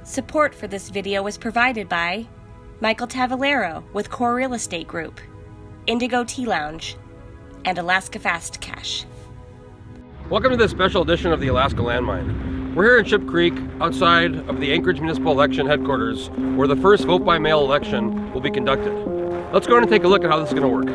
Support for this video was provided by Michael Tavallero with Core Real Estate Group, Indigo Tea Lounge, and Alaska Fast Cash. Welcome to this special edition of the Alaska Landmine. We're here in Ship Creek, outside of the Anchorage Municipal Election Headquarters, where the first vote-by-mail election will be conducted. Let's go ahead and take a look at how this is going to work.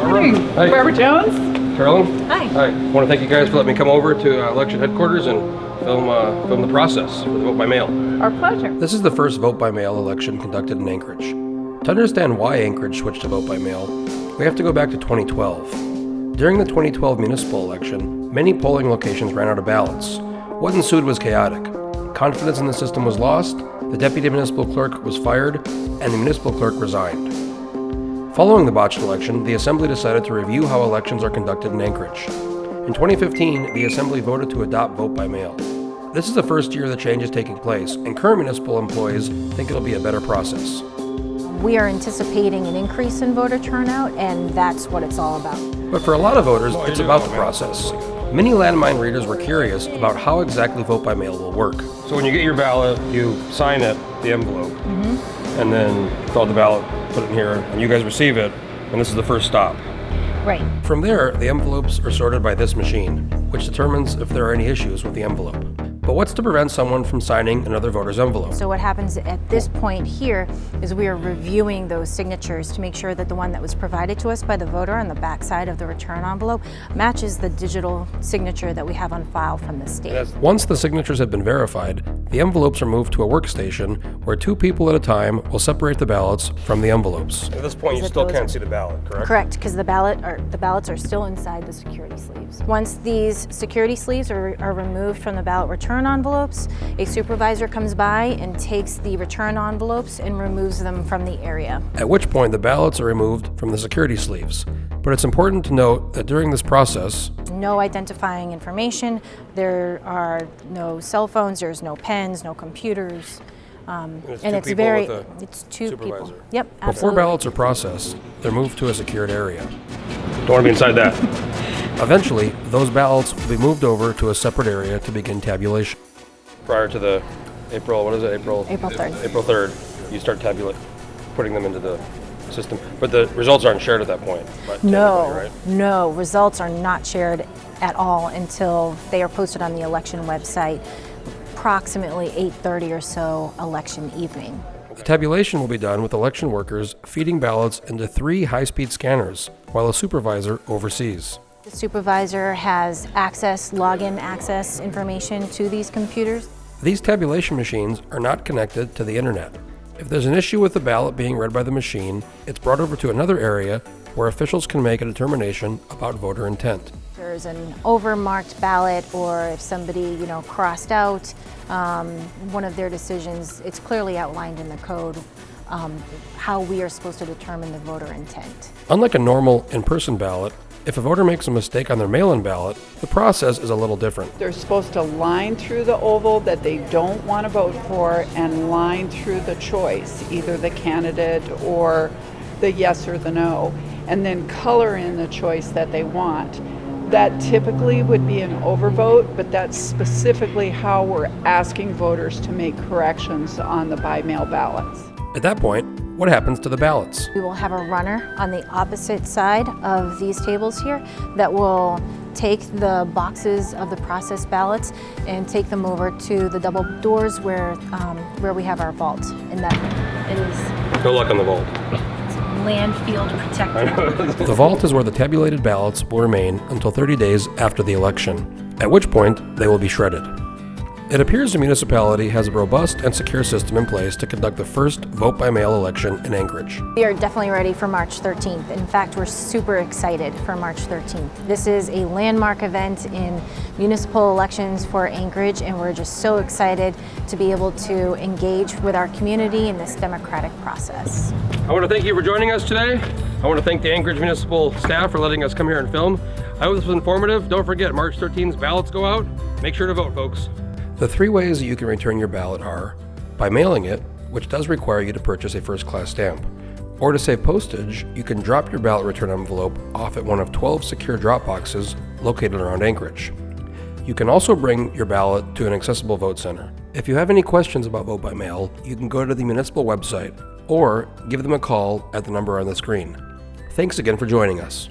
Morning. Hi. Barbara Jones. Carolyn. Hi. Hi. I want to thank you guys for letting me come over to election headquarters and film the process for the vote-by-mail. Our pleasure. This is the first vote-by-mail election conducted in Anchorage. To understand why Anchorage switched to vote-by-mail, we have to go back to 2012. During the 2012 municipal election, many polling locations ran out of ballots. What ensued was chaotic. Confidence in the system was lost, the deputy municipal clerk was fired, and the municipal clerk resigned. Following the botched election, the Assembly decided to review how elections are conducted in Anchorage. In 2015, the Assembly voted to adopt vote-by-mail. This is the first year the change is taking place, and current municipal employees think it'll be a better process. We are anticipating an increase in voter turnout, and that's what it's all about. But for a lot of voters, it's about the process. Many landmine readers were curious about how exactly vote-by-mail will work. So when you get your ballot, you sign it, the envelope, and then fill out the ballot, put it in here, and you guys receive it, and this is the first stop. Right. From there, the envelopes are sorted by this machine, which determines if there are any issues with the envelope. But what's to prevent someone from signing another voter's envelope? So what happens at this point here is we are reviewing those signatures to make sure that the one that was provided to us by the voter on the back side of the return envelope matches the digital signature that we have on file from the state. Once the signatures have been verified, the envelopes are moved to a workstation where two people at a time will separate the ballots from the envelopes. At this point, you still can't see the ballot, correct? Correct, because the ballots are still inside the security sleeves. Once these security sleeves are removed from the ballot return envelopes, a supervisor comes by and takes the return envelopes and removes them from the area. At which point the ballots are removed from the security sleeves. But it's important to note that during this process, no identifying information, there are no cell phones, there's no pens, no computers. And it's two people. Yep, absolutely. Before ballots are processed, they're moved to a secured area. Don't want to be inside that. Eventually, those ballots will be moved over to a separate area to begin tabulation. Prior to the April 3rd. April 3rd, you start putting them into the system. But the results aren't shared at that point. No, right? No, results are not shared at all until they are posted on the election website, approximately 8:30 or so election evening. The tabulation will be done with election workers feeding ballots into 3 high-speed scanners while a supervisor oversees. The supervisor has login access information to these computers. These tabulation machines are not connected to the internet. If there's an issue with the ballot being read by the machine, it's brought over to another area where officials can make a determination about voter intent. There's an overmarked ballot, or if somebody, crossed out one of their decisions, it's clearly outlined in the code how we are supposed to determine the voter intent. Unlike a normal in-person ballot, if a voter makes a mistake on their mail-in ballot, the process is a little different. They're supposed to line through the oval that they don't want to vote for and line through the choice, either the candidate or the yes or the no, and then color in the choice that they want. That typically would be an overvote, but that's specifically how we're asking voters to make corrections on the by-mail ballots. At that point, what happens to the ballots? We will have a runner on the opposite side of these tables here that will take the boxes of the processed ballots and take them over to the double doors where we have our vault. And that it is. Good luck on the vault. Landfield protected. The vault is where the tabulated ballots will remain until 30 days after the election, at which point they will be shredded. It appears the municipality has a robust and secure system in place to conduct the first vote-by-mail election in Anchorage. We are definitely ready for March 13th. In fact, we're super excited for March 13th. This is a landmark event in municipal elections for Anchorage, and we're just so excited to be able to engage with our community in this democratic process. I want to thank you for joining us today. I want to thank the Anchorage Municipal staff for letting us come here and film. I hope this was informative. Don't forget, March 13th's ballots go out. Make sure to vote, folks. The 3 ways that you can return your ballot are by mailing it, which does require you to purchase a first-class stamp. Or to save postage, you can drop your ballot return envelope off at one of 12 secure drop boxes located around Anchorage. You can also bring your ballot to an accessible vote center. If you have any questions about vote by mail, you can go to the municipal website or give them a call at the number on the screen. Thanks again for joining us.